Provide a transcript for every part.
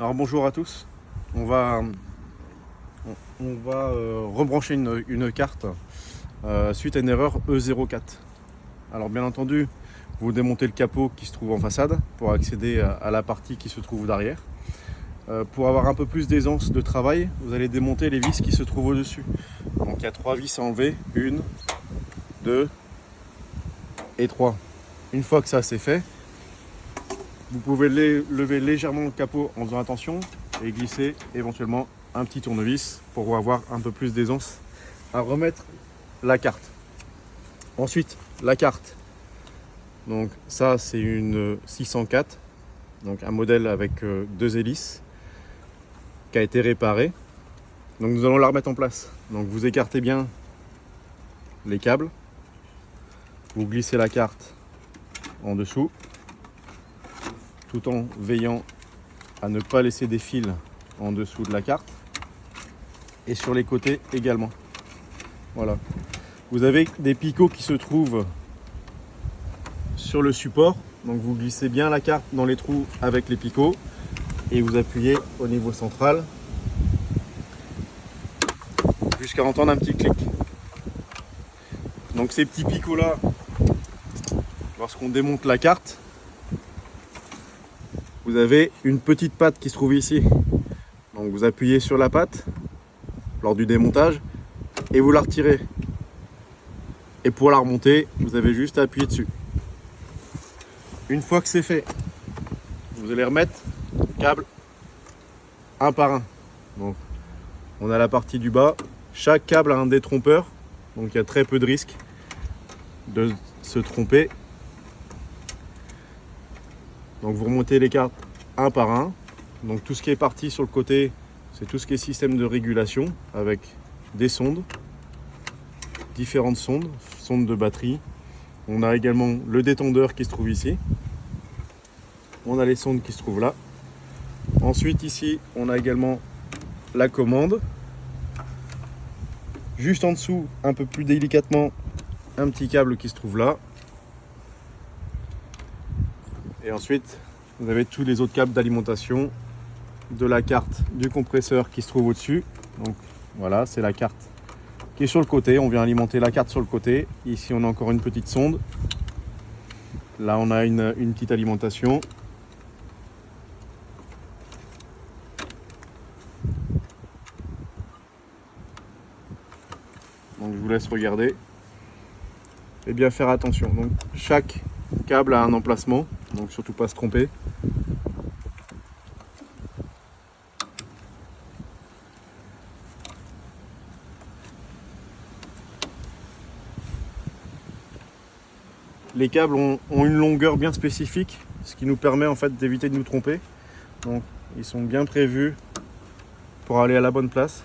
Alors bonjour à tous, on va rebrancher une carte suite à une erreur E04. Alors bien entendu, vous démontez le capot qui se trouve en façade pour accéder à la partie qui se trouve derrière. Pour avoir un peu plus d'aisance de travail, vous allez démonter les vis qui se trouvent au-dessus. Donc il y a 3 vis à enlever, 1, 2 et 3. Une fois que ça c'est fait, vous pouvez lever légèrement le capot en faisant attention et glisser éventuellement un petit tournevis pour avoir un peu plus d'aisance à remettre la carte. Ensuite, la carte. Donc ça c'est une 604, donc un modèle avec 2 hélices qui a été réparé. Donc nous allons la remettre en place. Donc vous écartez bien les câbles, vous glissez la carte en dessous, tout en veillant à ne pas laisser des fils en dessous de la carte et sur les côtés également. Voilà. Vous avez des picots qui se trouvent sur le support, donc vous glissez bien la carte dans les trous avec les picots et vous appuyez au niveau central jusqu'à entendre un petit clic. Donc ces petits picots là, lorsqu'on démonte la carte, vous avez une petite patte qui se trouve ici. Donc vous appuyez sur la patte lors du démontage et vous la retirez. Et pour la remonter, vous avez juste à appuyer dessus. Une fois que c'est fait, vous allez remettre le câble un par un. Donc on a la partie du bas. Chaque câble a un détrompeur, donc il y a très peu de risque de se tromper. Donc vous remontez les cartes un par un. Donc tout ce qui est parti sur le côté, c'est tout ce qui est système de régulation avec des sondes, différentes sondes de batterie. On a également le détendeur qui se trouve ici. On a les sondes qui se trouvent là. Ensuite ici, on a également la commande. Juste en dessous, un peu plus délicatement, un petit câble qui se trouve là. Et ensuite, vous avez tous les autres câbles d'alimentation de la carte du compresseur qui se trouve au-dessus. Donc voilà, c'est la carte qui est sur le côté. On vient alimenter la carte sur le côté. Ici, on a encore une petite sonde. Là, on a une petite alimentation. Donc je vous laisse regarder et bien faire attention. Donc chaque câble a un emplacement, donc surtout pas se tromper. Les câbles ont une longueur bien spécifique, ce qui nous permet en fait d'éviter de nous tromper. Donc ils sont bien prévus pour aller à la bonne place.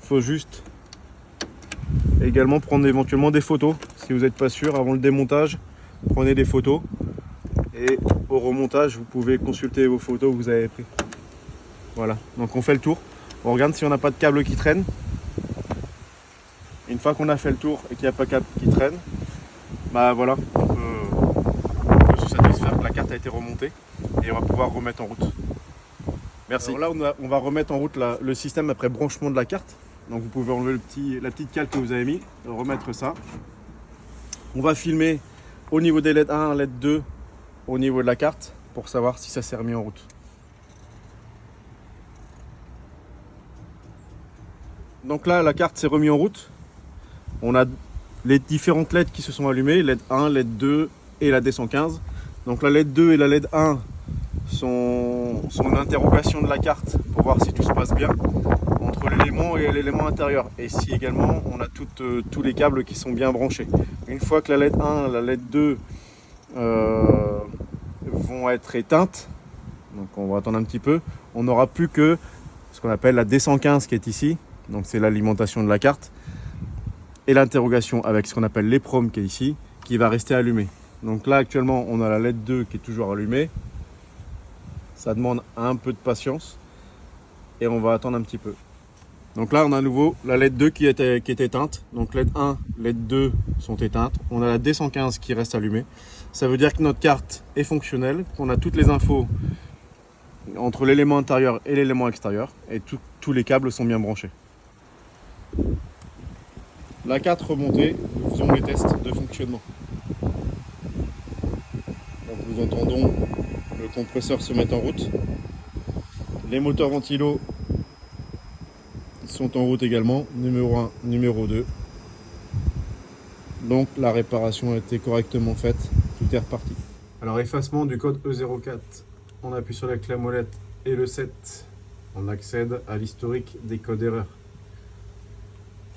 Il faut juste également prendre éventuellement des photos. Si vous n'êtes pas sûr, avant le démontage, prenez des photos. Et au remontage, vous pouvez consulter vos photos que vous avez prises. Voilà, donc on fait le tour. On regarde si on n'a pas de câble qui traîne. Une fois qu'on a fait le tour et qu'il n'y a pas de câble qui traîne, bah voilà, on peut se satisfaire que la carte a été remontée et on va pouvoir remettre en route. Merci. Alors là, on va remettre en route le système après branchement de la carte. Donc vous pouvez enlever la petite cale que vous avez mis, remettre ça. On va filmer au niveau des LED 1, LED 2, au niveau de la carte, pour savoir si ça s'est remis en route. Donc là, la carte s'est remise en route. On a les différentes LED qui se sont allumées, LED 1, LED 2 et la D115. Donc la LED 2 et la LED 1 sont une interrogation de la carte pour voir si tout se passe bien entre l'élément et l'élément intérieur, et si également on a tous les câbles qui sont bien branchés. Une fois que la LED 1, la LED 2 vont être éteintes, donc on va attendre un petit peu, on n'aura plus que ce qu'on appelle la D115 qui est ici, donc c'est l'alimentation de la carte, et l'interrogation avec ce qu'on appelle l'EPROM qui est ici, qui va rester allumé. Donc là actuellement on a la LED 2 qui est toujours allumée. Ça demande un peu de patience et on va attendre un petit peu. Donc là on a à nouveau la LED 2 qui est éteinte. Donc LED 1, LED 2 sont éteintes. On a la D115 qui reste allumée. Ça veut dire que notre carte est fonctionnelle, qu'on a toutes les infos entre l'élément intérieur et l'élément extérieur, et tous les câbles sont bien branchés. La 4 remontée, nous faisons les tests de fonctionnement. Donc nous entendons le compresseur se mettre en route. Les moteurs ventilo sont en route également, numéro 1, numéro 2. Donc la réparation a été correctement faite, tout est reparti. Alors effacement du code E04, on appuie sur la clé molette et le 7, on accède à l'historique des codes erreurs.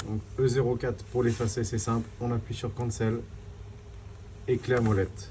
Donc E04 pour l'effacer c'est simple, on appuie sur cancel et clé à molette.